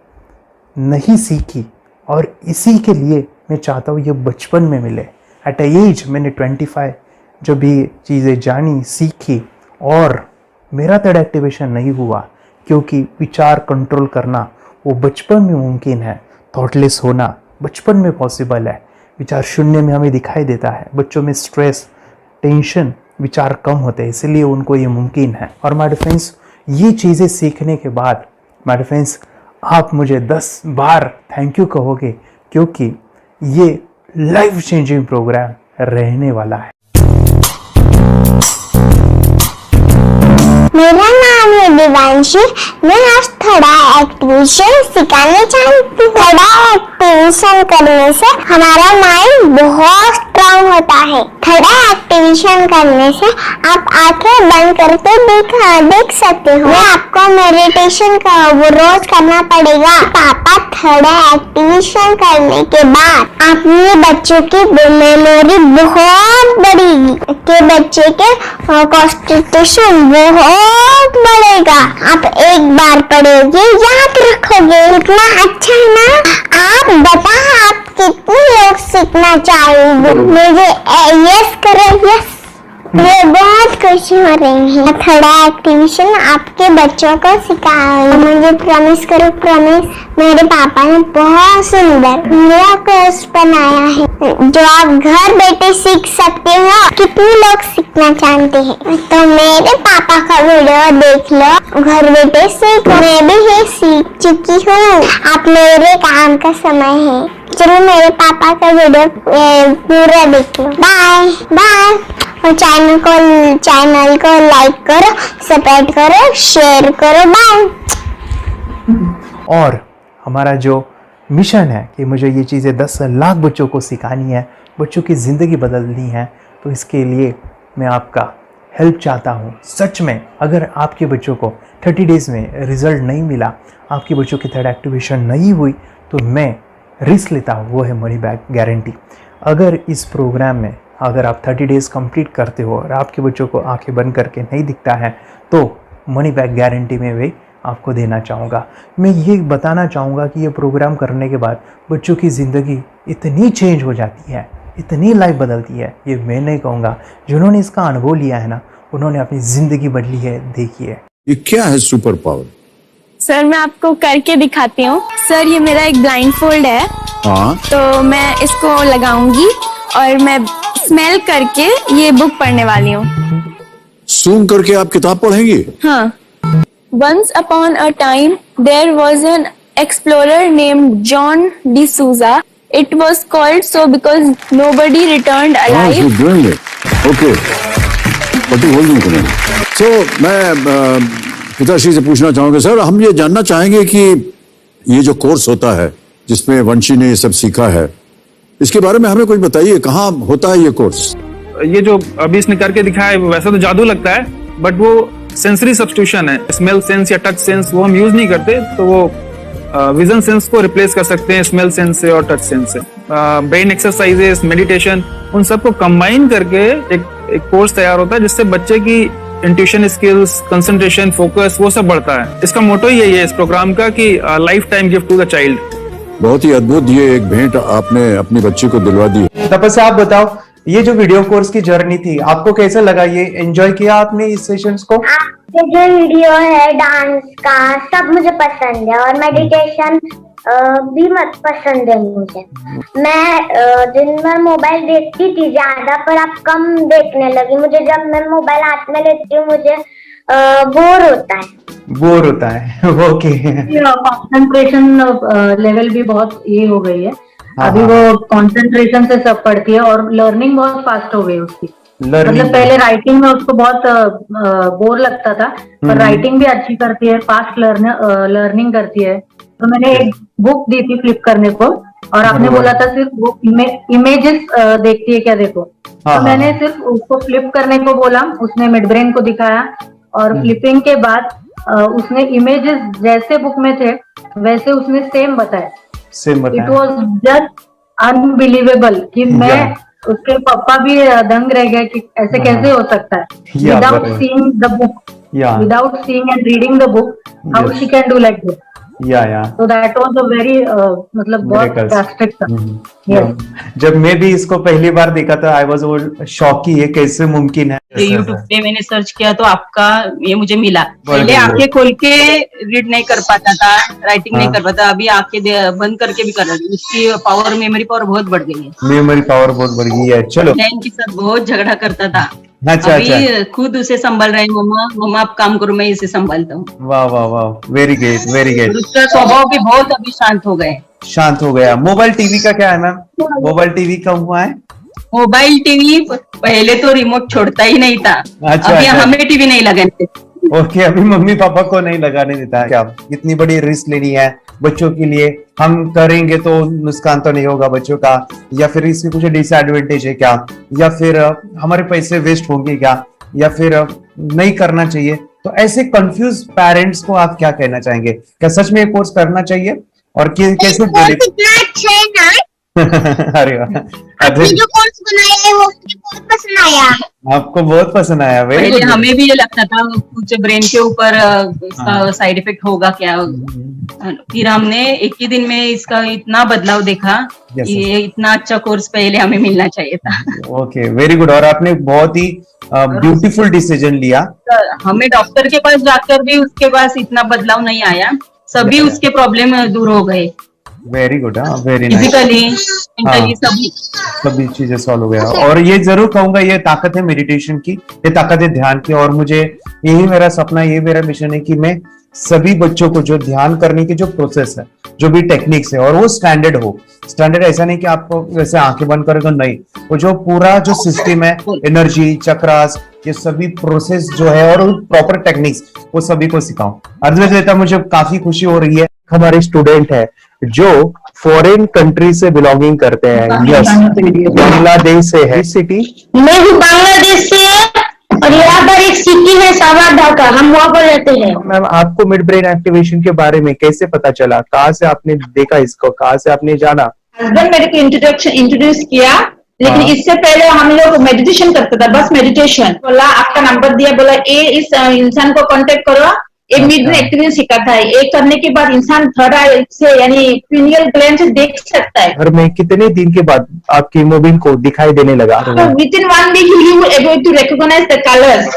नहीं सीखी और इसी के लिए मैं चाहता हूँ ये बचपन में मिले। एट अ एज मैंने 25 जब ये चीज़ें जानी, सीखी, और मेरा थर्ड एक्टिवेशन नहीं हुआ क्योंकि विचार कंट्रोल करना वो बचपन में मुमकिन है। थॉटलेस होना बचपन में पॉसिबल है। विचार शून्य में हमें दिखाई देता है। बच्चों में स्ट्रेस, टेंशन, विचार कम होते हैं, इसलिए उनको ये मुमकिन है। और माय फ्रेंड्स, ये चीज़ें सीखने के बाद माय फ्रेंड्स, आप मुझे 10 बार थैंक यू कहोगे, क्योंकि ये लाइफ चेंजिंग प्रोग्राम रहने वाला है। मेरा नाम है दिवांशी। मैं आज थोड़ा एक्टिवेशन सिखाने चाहती हूँ। थोड़ा एक्टिवेशन करने से हमारा माइंड बहुत स्ट्रांग होता है। थोड़ा एक्टिवेशन करने से आप आंखें बंद करके देख सकते हो। आपको मेडिटेशन का वो रोज करना पड़ेगा। पापा थोड़ा एक्टिवेशन करने के बाद अपने बच्चों की मेमोरी बहुत बढ़ेगी, के बच्चे के कॉन्सेंट्रेशन बहुत बढ़ेगा। आप एक बार पढ़ोगे, याद रखोगे, इतना अच्छा है ना। आप बता, आप कितने लोग सीखना चाहोगे? मुझे यस करो, यस। मैं बहुत खुशी हो रही है। थोड़ा एक्टिवेशन आपके बच्चों को सिखाओ। मुझे प्रॉमिस करो, प्रॉमिस। मेरे पापा ने बहुत सुंदर मेरा कोर्स बनाया है जो आप घर बैठे सीख सकते हो। कितने लोग सीखना चाहते हैं तो मेरे पापा का वीडियो देख लो, घर बैठे सीख। मैं भी ये सीख चुकी हूँ। आप मेरे काम का समय है। चलो मेरे पापा का वीडियो पूरा देख लो। Bye bye. और चैनल को लाइक करो, सब्सक्राइब करो, शेयर करो। बाय। और हमारा जो मिशन है कि मुझे ये चीज़ें 10 लाख बच्चों को सिखानी है, बच्चों की ज़िंदगी बदलनी है, तो इसके लिए मैं आपका हेल्प चाहता हूँ। सच में अगर आपके बच्चों को 30 डेज़ में रिज़ल्ट नहीं मिला, आपके बच्चों की थर्ड एक्टिवेशन नहीं हुई, तो मैं रिस्क लेता हूँ, वो है मनी बैक गारंटी। अगर इस प्रोग्राम में अगर आप 30 डेज़ कंप्लीट करते हो और आपके बच्चों को आंखें बंद करके नहीं दिखता है, तो मनी बैक गारंटी में भी आपको देना चाहूँगा। मैं ये बताना चाहूँगा कि ये प्रोग्राम करने के बाद बच्चों की ज़िंदगी इतनी चेंज हो जाती है, इतनी लाइफ बदलती है, ये मैं नहीं कहूँगा। जिन्होंने इसका अनुभव लिया है ना, उन्होंने अपनी ज़िंदगी बदली है। देखिए ये क्या है सुपर पावर? सर मैं आपको करके दिखाती हूँ। सर ये मेरा एक ब्लाइंड फोल्ड है। हाँ, तो मैं इसको लगाऊंगी और मैं स्मेल करके ये बुक पढ़ने वाली हूँ। सूंघ करके आप किताब पढ़ेंगी? हाँ। Once upon a time, there was an explorer named John D'Souza. It was called so because nobody returned alive. You're doing it. Okay. What are you holding today? So, मैं पिताश्री से पूछना चाहूँगा, सर हम ये जानना चाहेंगे कि ये जो कोर्स होता है जिसमें वंशी ने ये सब सीखा है, इसके बारे में हमें कुछ बताइए। कहाँ होता है ये कोर्स? ये जो अभी इसने करके दिखाया है वैसा तो जादू लगता है, बट वो सेंसरी सब्स्टिट्यूशन है। स्मेल सेंस या टच सेंस वो हम यूज नहीं करते, तो वो विजन सेंस को रिप्लेस कर सकते हैं स्मेल सेंस से और टच सेंस से। ब्रेन एक्सरसाइजेस, मेडिटेशन, उन सबको कंबाइन करके एक कोर्स तैयार होता है जिससे बच्चे की इंट्यूशन स्किल्स, कंसंट्रेशन, फोकस वो सब बढ़ता है। इसका मोटो ही यही है इस प्रोग्राम का कि life time gift to the child. बहुत ही अद्भुत ये एक भेंट आपने अपनी बच्ची को दिलवा दी। तपस्या, आप बताओ ये जो वीडियो कोर्स की जर्नी थी, आपको कैसा लगा? ये एंजॉय किया आपने इस सेशंस को? आपके जो वीडियो है डांस का सब मुझे पसंद है, और मेडिटेशन भी मत पसंद है मुझे। मैं दिन भर मोबाइल देखती थी ज्यादा, पर अब कम देखने लगी। मुझे जब मैं मोबाइल हाथ में लेती हूँ मुझे बोर होता है। ओके। कंसंट्रेशन लेवल भी बहुत ये हो गई है। अभी वो कंसंट्रेशन से सब पढ़ती है, और लर्निंग बहुत फास्ट हो गई उसकी। मतलब पहले राइटिंग में उसको बहुत बोर लगता था, पर राइटिंग भी अच्छी करती है, फास्ट लर्निंग करती है। तो मैंने एक बुक दी थी फ्लिप करने को, और आपने बोला था सिर्फ वो इमेजेस देखती है क्या, देखो। तो मैंने सिर्फ उसको फ्लिप करने को बोला, उसने मिड ब्रेन को दिखाया, और फ्लिपिंग के बाद उसने इमेजेस जैसे बुक में थे वैसे उसने सेम बताया। इट वॉज जस्ट अनबिलीवेबल कि मैं उसके पापा भी दंग रह गए कि ऐसे कैसे हो सकता है। Without seeing the book, without seeing and reading the book, how she can do like this. So that was a very मतलब बहुत drastic था। जब मैं भी इसको पहली बार देखा था, आई वाज शॉक कि ये कैसे मुमकिन है। यूट्यूब पे मैंने सर्च किया तो आपका ये मुझे मिला। पहले आंखें खोल के रीड नहीं कर पाता था, राइटिंग नहीं कर पाता, अभी आंखें बंद करके भी कर रहा है। उसकी पावर, मेमोरी पावर बहुत बढ़ गई है। मेमोरी पावर बहुत बढ़ गई है। चलो, बहन के साथ बहुत झगड़ा करता था। अच्छा, अभी खुद उसे संभाल रहे हैं। मम्मा आप काम करो, मैं इसे संभालता हूँ। वाह वाह वाह, वेरी ग्रेट, वेरी ग्रेट। उसका स्वभाव भी बहुत अभी शांत हो गया। मोबाइल टीवी का क्या है मैम? मोबाइल टीवी कब हुआ है? मोबाइल टीवी पहले तो रिमोट छोड़ता ही नहीं था। अभी हमें टीवी नहीं लगाने। ओके, अभी मम्मी पापा को नहीं लगाने देता है। क्या इतनी बड़ी रिस्क लेनी है बच्चों के लिए? हम करेंगे तो नुकसान तो नहीं होगा बच्चों का, या फिर इसकी कुछ डिसएडवांटेज है क्या, या फिर हमारे पैसे वेस्ट होंगे क्या, या फिर नहीं करना चाहिए? तो ऐसे कंफ्यूज पेरेंट्स को आप क्या कहना चाहेंगे? क्या सच में ये कोर्स करना चाहिए, और कैसे? कितना अच्छा है ना। अरे वाह, आपने जो कोर्स बनाया है वो मुझे बहुत पसंद आया। आपको बहुत पसंद आया? पहले हमें भी ये लगता था कुछ ब्रेन के ऊपर इसका साइड इफेक्ट होगा क्या। फिर हमने एक ही दिन में इसका इतना बदलाव देखा। ये इतना अच्छा कोर्स पहले हमें मिलना चाहिए था। Okay, very good. और आपने बहुत ही ब्यूटीफुल डिसीजन लिया। हमें डॉक्टर के पास जाकर भी उसके पास इतना बदलाव नहीं आया, सभी उसके प्रॉब्लम दूर हो गए। Very good, very nice. Physically, mentally सभी चीजें सॉल्व हो गया। और ये जरूर कहूंगा, ये ताकत है मेडिटेशन की, ये ताकत है ध्यान की। और मुझे यही मेरा सपना, ये मेरा मिशन है कि मैं सभी बच्चों को जो ध्यान करने की जो प्रोसेस है, जो भी टेक्निक्स है, और वो स्टैंडर्ड हो। स्टैंडर्ड ऐसा नहीं कि आपको वैसे आंखें बंद करेगा, नहीं, वो जो पूरा जो सिस्टम है, एनर्जी, चक्रास, ये सभी प्रोसेस जो है, और प्रॉपर टेक्निक्स, वो सभी को सिखाऊं। अर्जुन, मुझे काफी खुशी हो रही है। हमारे स्टूडेंट है जो फॉरेन कंट्री से बिलोंगिंग करते हैं। यस, बांग्लादेश से है। सिटी मैं भी बांग्लादेश से, और यहाँ पर एक सिटी है सावर ढाका, हम वहाँ पर रहते हैं। मैम, आपको मिड ब्रेन एक्टिवेशन के बारे में कैसे पता चला? कहाँ से आपने देखा इसको, कहाँ से आपने जाना? हस्बैंड मेरे को इंट्रोड्यूस किया, लेकिन इससे पहले हम लोग मेडिटेशन करते थे, बस मेडिटेशन। बोला आपका नंबर दिया, बोला ये इस इंसान को कांटेक्ट करो, ये मिड ब्रेन एक्टिवेशन सिखाता है। ये करने के बाद इंसान थर्ड आई से यानी पिनियल ग्लैंड से देख सकता है। घर में कितने दिन के बाद आपकी हीमोग्लोबिन को दिखाई देने लगा? Within 1 week you will able to recognise the colours,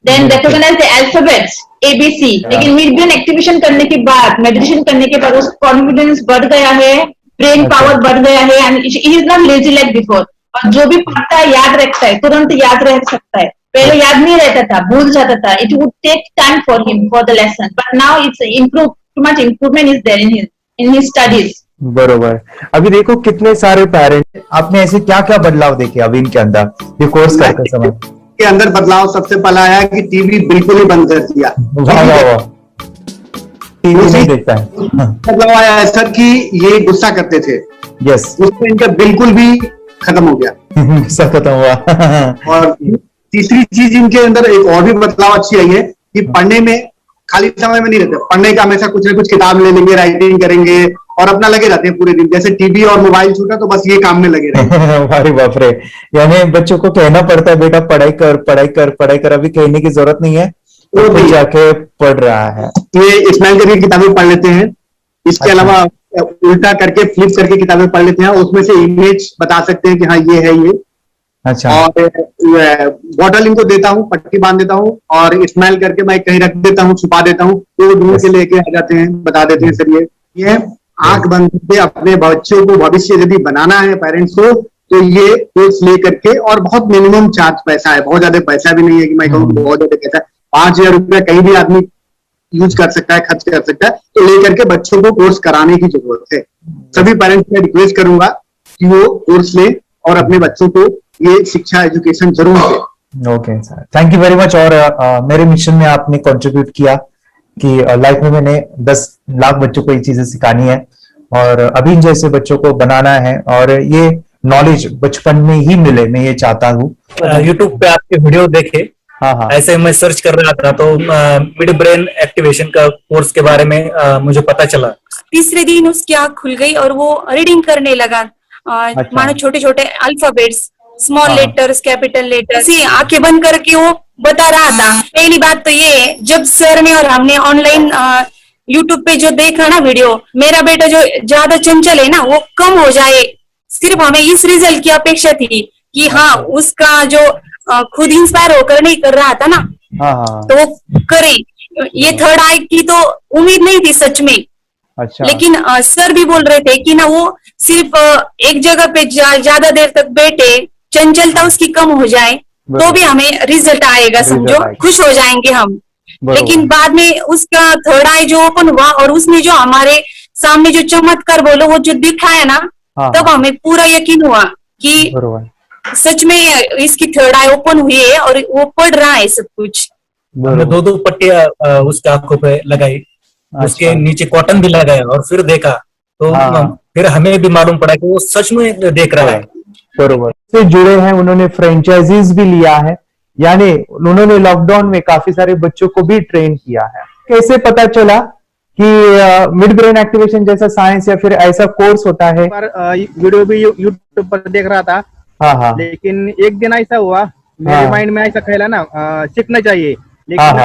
then recognise the alphabets ABC। लेकिन मिड ब्रेन एक्टिवेशन करने के बाद, मेडिटेशन करने के बाद उसका कॉन्फिडेंस बढ़ गया है, ब्रेन पावर बढ़ गया है, and he is not lazy like before. और जो भी पढ़ता है याद रखता है, तुरंत याद रह सकता है। पहले याद नहीं रहता था, भूल जाता था। It would take time for him for the lesson, but now it's improve, too much improvement is there in his studies. बरोबर। अभी देखो कितने सारे पेरेंट्स, आपने ऐसे क्या क्या बदलाव देखे अभी इनके अंदर ये कोर्स करते समय? के अंदर बदलाव सबसे पहला आया कि टीवी बिल्कुल ही बंद कर दिया। वाह वाह वाह, टीवी नहीं देखता है। बदलाव आया है सर कि ये गुस्सा करते थे। यस, उसमें इनका बिल्कुल भी खत्म हो गया। गुस्सा खत्म हुआ। और तीसरी चीज इनके अंदर एक और भी बदलाव अच्छी आई है कि पढ़ने में खाली समय में नहीं रहते, पढ़ने का हमेशा कुछ ना कुछ किताब ले लेंगे, राइटिंग करेंगे, और अपना लगे रहते हैं पूरे दिन। जैसे टीवी और मोबाइल छूटा तो बस ये काम में लगे रहते। अरे बाप रे, यानी बच्चों को कहना पड़ता है बेटा पढ़ाई कर, पढ़ाई कर, पढ़ाई कर। अभी कहने की जरूरत नहीं है, वो तो जाके पढ़ रहा है। ये स्माइल करके किताबें पढ़ लेते हैं। इसके अलावा उल्टा करके, फ्लिप करके किताबें पढ़ लेते हैं। उसमें से इमेज बता सकते हैं कि हाँ ये है ये। अच्छा। और बॉटल इनको देता हूँ, पट्टी बांध देता हूँ और स्मेल करके मैं कहीं रख देता हूँ, छुपा देता हूँ, तो वो ढूंढ के लेके आ जाते हैं, बता देते हैं सर ये आंख बंद करके अपने बच्चों को भविष्य यदि बनाना है पेरेंट्स को, तो ये कोर्स ले करके, और बहुत मिनिमम चार्ज पैसा है, बहुत ज्यादा पैसा भी नहीं है कि मैं कहूँ बहुत ज्यादा पैसा है, 5,000 रुपया कहीं भी आदमी यूज कर सकता है, खर्च कर सकता है, तो लेकर के बच्चों को कोर्स कराने की जरूरत है। सभी पेरेंट्स में रिक्वेस्ट करूंगा कि वो कोर्स ले और अपने बच्चों को ये शिक्षा एजुकेशन जरूर दे। Okay sir, thank you very much. और मेरे मिशन में आपने कंट्रीब्यूट किया कि लाइफ में मैंने 10 लाख बच्चों को ये चीजें सिखानी है और अभी जैसे बच्चों को बनाना है, और ये नॉलेज बचपन में ही मिले, मैं ये चाहता हूँ। यूट्यूब पे आपके वीडियो देखे, हाँ, ऐसे मैं सर्च कर रहा था तो मिड ब्रेन एक्टिवेशन का कोर्स के बारे में मुझे पता चला। तीसरे दिन उसकी आंख खुल गई और वो रीडिंग करने लगा, मानो छोटे छोटे alphabets, small letters, capital letters, आंखें बंद करके वो बता रहा था। पहली बात तो ये, जब सर ने और हमने ऑनलाइन यूट्यूब पे जो देखा ना वीडियो, मेरा बेटा जो ज्यादा चंचल है ना वो कम हो जाए, सिर्फ हमें इस रिजल्ट की अपेक्षा थी कि हाँ उसका जो खुद इंस्पायर होकर नहीं कर रहा था ना, तो वो करे। ये थर्ड आई की तो उम्मीद नहीं थी सच में। अच्छा। लेकिन सर भी बोल रहे थे कि ना वो सिर्फ एक जगह पे ज्यादा देर तक बैठे, चंचलता उसकी कम हो जाए तो भी हमें रिजल्ट आएगा, समझो खुश हो जाएंगे हम। लेकिन बाद में उसका थर्ड आई जो ओपन हुआ और उसने जो हमारे सामने जो चमत्कार बोलो वो जो दिखाया ना, तब हमें पूरा यकीन हुआ कि सच में इसकी थर्ड आई ओपन हुई है और वो पढ़ रहा है सब कुछ। हमने 2 पट्टियां उसके आंखों पे लगाई, उसके नीचे कॉटन भी लगाया और फिर देखा तो फिर हमें भी मालूम पड़ा कि वो सच में देख रहा है। बरोबर से जुड़े हैं, उन्होंने फ्रेंचाइजीज भी लिया है, यानी उन्होंने लॉकडाउन में काफी सारे बच्चों को भी ट्रेन किया है। कैसे पता चला कि मिड ब्रेन एक्टिवेशन जैसा साइंस या फिर ऐसा कोर्स होता है? वीडियो भी यूट्यूब पर देख रहा था, लेकिन एक दिन ऐसा हुआ मेरे माइंड में ऐसा खेला ना, सीखना चाहिए, लेकिन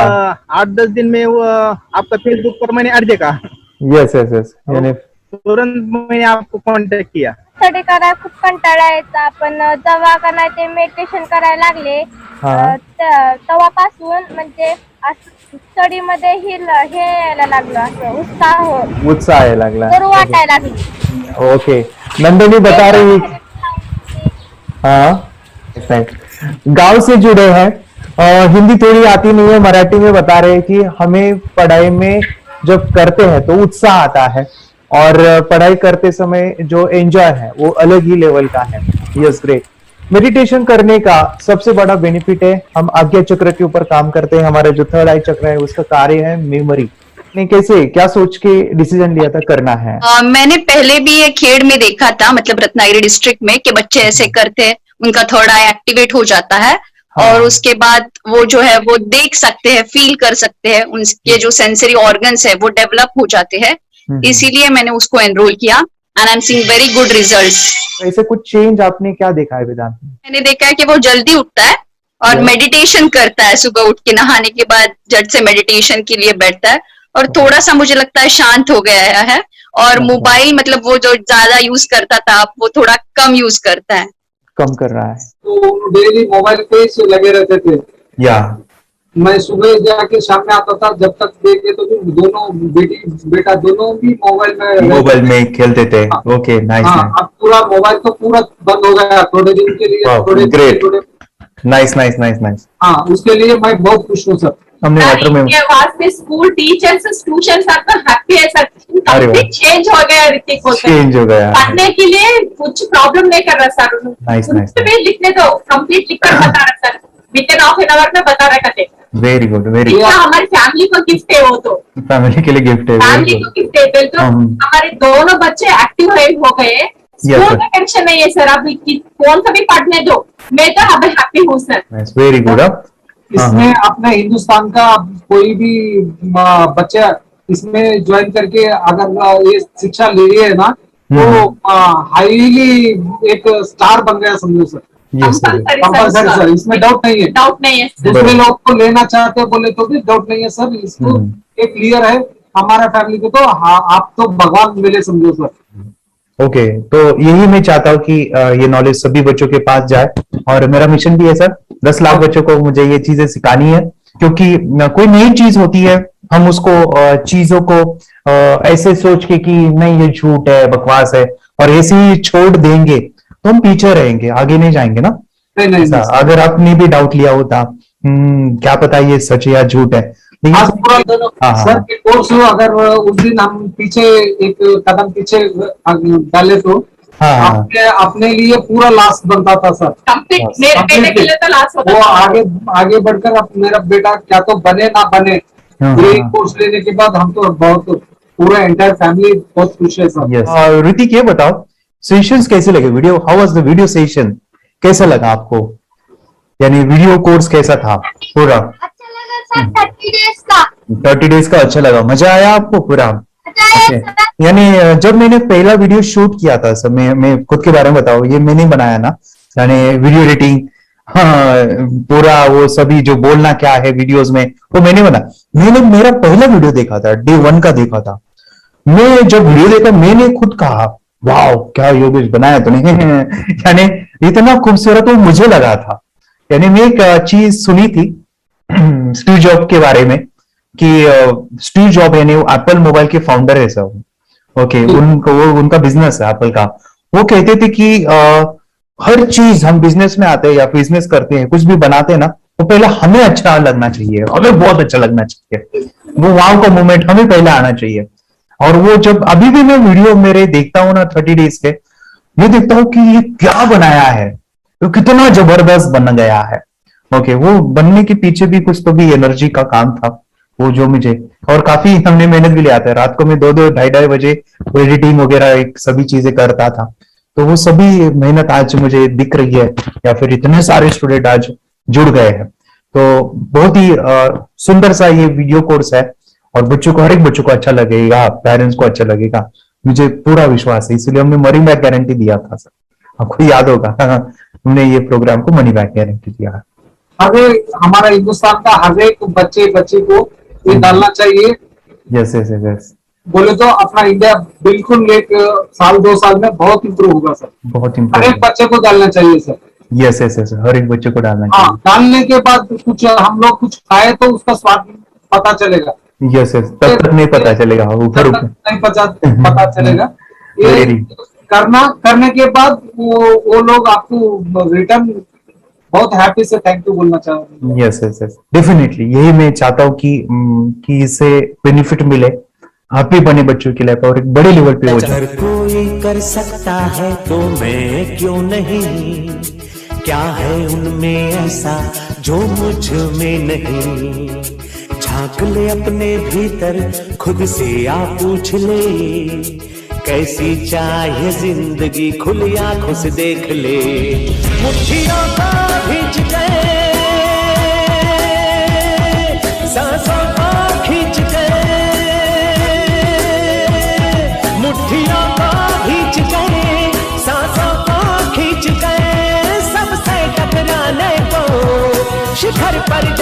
8-10 दिन में वो आपका फेसबुक पर मैंने ऐड देखा। यस यस यस, यानी तुरंत मैंने आपको कॉन्टॅक्ट किया। स्टडी करायला खूप कंटाळा यायचा, पण जेव्हा का नाही ते मेडिटेशन करायला लागले तेव्हापासून म्हणजे स्टडी मध्ये हे यायला लागलं, असं उत्साह यायला लागला, बरं वाटायला लागली। ओके, नंदिनी बता रही, हाँ गांव से जुड़े हैं, हिंदी थोड़ी आती नहीं है, मराठी में बता रहे हैं कि हमें पढ़ाई में जब करते हैं तो उत्साह आता है और पढ़ाई करते समय जो एंजॉय है वो अलग ही लेवल का है। Yes, great. मेडिटेशन करने का सबसे बड़ा बेनिफिट है, हम आज्ञा चक्र के ऊपर काम करते हैं, हमारा जो थर्ड आई चक्र है उसका कार्य है मेमोरी। ने कैसे क्या सोच के डिसीजन लिया था करना है? मैंने पहले भी ये खेड़ में देखा था, मतलब रत्नागिरी डिस्ट्रिक्ट में, कि बच्चे ऐसे करते हैं, उनका थर्ड आई एक्टिवेट हो जाता है और उसके बाद वो जो है वो देख सकते हैं, फील कर सकते हैं, उनके जो सेंसरी ऑर्गन्स है वो डेवलप हो जाते हैं। इसीलिए मैंने उसको एनरोल किया and I am seeing very good results. ऐसे कुछ चेंज आपने क्या देखा है वेदांत? मैंने देखा है कि वो जल्दी उठता है और मेडिटेशन करता है, सुबह उठ के नहाने के बाद झट से मेडिटेशन के लिए बैठता है और थोड़ा सा मुझे लगता है शांत हो गया है, और मोबाइल मतलब वो जो ज्यादा यूज करता था वो थोड़ा कम यूज करता है, कम कर रहा है। तो डेली मोबाइल पे ही लगे रहते थे, या मैं सुबह जाके शाम में आता था, जब तक देखे तो दोनों बेटा दोनों भी मोबाइल में खेलते थे। Okay, nice. अब पूरा मोबाइल तो पूरा बंद हो गया थोड़े दिन के लिए। Great, nice nice nice nice. हाँ, उसके लिए मैं बहुत खुश हूँ सर। हमने वाटर में वास्ते स्कूल टीचर्स स्टूडेंट्स आपका हैप्पी है सर, कंप्लीट चेंज हो गया ऋतिक को, चेंज हो गया, पढ़ने के लिए कुछ प्रॉब्लम नहीं कर रहा सर। Nice nice. लिखने दो, कंप्लीट लिखकर बता रहा sir, with in half an hour में बता रहा कहते। Very good, very good. हमारी फैमिली को गिफ्ट है, वो तो फैमिली के लिए गिफ्ट है, फैमिली को गिफ्ट है। तो हमारे दोनों बच्चे एक्टिव हो गए, स्कूल का टेंशन नहीं है सर, अभी कौन सा भी पढ़ने दो, मैं तो अभी हैप्पी हूँ सर। Very good. इसमें अपने हिंदुस्तान का कोई भी बच्चा इसमें ज्वाइन करके अगर ये शिक्षा ले रही है ना, तो हाईली एक स्टार बन गया समझो सर। कंपल्सरी सर, इसमें डाउट नहीं है, डाउट नहीं है। दूसरे लोग को लेना चाहते बोले तो भी डाउट नहीं है सर, इसको एक क्लियर है हमारा फैमिली को, तो आप तो भगवान मिले समझो सर। ओके, तो यही मैं चाहता हूँ कि ये नॉलेज सभी बच्चों के पास जाए और मेरा मिशन भी है सर, 10 लाख बच्चों को मुझे ये चीजें सिखानी है, क्योंकि कोई नई चीज होती है, हम उसको चीजों को ऐसे सोच के कि नहीं ये झूठ है, बकवास है, और ऐसे ही छोड़ देंगे तो हम पीछे रहेंगे, आगे नहीं जाएंगे ना। नहीं, अगर आपने भी डाउट लिया होता क्या पता ये सच या झूठ है, सर के कोर्स अगर उस दिन हम पीछे एक कदम पीछे डाले तो अपने लिए पूरा लास्ट बनता था सर। मेरे बेटे के लिए तो लास्ट होता वो था। आगे बढ़कर अब मेरा बेटा क्या तो बने ना बने, ये कोर्स लेने के बाद हम तो बहुत पूरा एंटायर फैमिली बहुत खुश है सर। ऋतिक ये बताओ सेशंस कैसे लगे, video how was the video session, कैसा लगा आपको, यानी वीडियो कोर्स कैसा था पूरा? 30 डेज का अच्छा लगा, मजा आया आपको पूरा? यानी जब मैंने पहला वीडियो शूट किया था सर, मैं खुद के बारे में बताओ, ये मैंने बनाया ना, यानी वीडियो एडिटिंग, पूरा वो सभी जो बोलना क्या है वीडियोस में वो मैंने बना। मैंने मेरा पहला वीडियो देखा था, डे 1 का देखा था, मैं जब वीडियो देखा मैंने खुद कहा वाह क्या योगेश बनाया तूने यानी इतना खूबसूरत वो मुझे लगा था। यानी मैं एक चीज सुनी थी स्टीव जॉब के बारे में कि स्टीव जॉब यानी एप्पल मोबाइल के फाउंडर है सर, ओके, उनका बिजनेस है एप्पल का। वो कहते थे कि हर चीज हम बिजनेस में आते हैं या बिजनेस करते हैं, कुछ भी बनाते हैं ना, तो पहले हमें अच्छा लगना चाहिए, हमें बहुत अच्छा लगना चाहिए, वो वाव का मोमेंट हमें पहले आना चाहिए। और वो जब अभी भी मैं वीडियो मेरे देखता हूँ ना 30 डेज के, मैं देखता हूँ कि ये क्या बनाया है, तो कितना जबरदस्त बन गया है। ओके, वो बनने के पीछे भी कुछ तो भी एनर्जी का काम था वो, जो मुझे और काफी हमने मेहनत भी लिया था। रात को मैं 2-2 ढाई बजे एडिटिंग वगैरह सभी चीजें करता था, तो वो सभी मेहनत आज मुझे दिख रही है, या फिर इतने सारे स्टूडेंट आज जुड़ गए हैं। तो बहुत ही सुंदर सा ये वीडियो कोर्स है और बच्चों को, हर एक बच्चों को अच्छा लगेगा, पेरेंट्स को अच्छा लगेगा, मुझे पूरा विश्वास है। इसलिए हमने मनी बैक गारंटी दिया था सर, आपको याद होगा हमने ये प्रोग्राम को मनी बैक गारंटी दिया है। हमारा हिंदुस्तान का हर एक बच्चे को ये डालना चाहिए। यस बोले तो अपना इंडिया बिल्कुल 1 साल 2 साल में बहुत इम्प्रूव होगा सर, बहुत हर एक बच्चे को डालना चाहिए सर। यस हर एक बच्चे को डालना चाहिए। डालने के बाद कुछ हम लोग कुछ खाए तो उसका स्वाद पता चलेगा। यस तब तक नहीं पता चलेगा, ऊपर नहीं पता चलेगा। ये करने के बाद वो लोग आपको रिटर्न बहुत हैप्पी से थैंक यू बोलना चाहूंगा। यस डेफिनेटली, यही मैं चाहता हूँ कि इससे बेनिफिट मिले, हैप्पी बने बच्चों की लाइफ और एक बड़े लेवल पे हो जाए। अगर कोई कर सकता है तो मैं क्यों नहीं, क्या है उनमें ऐसा जो मुझ में नहीं, झांक ले अपने भीतर खुद से आ पूछ ले, कैसी चाहे जिंदगी खुली आंखों से देख ले, मुट्ठियों को खींच के सांसों को खींच के, मुट्ठियों को खींच के सांसों को खींच के, सबसे टकराने को शिखर पर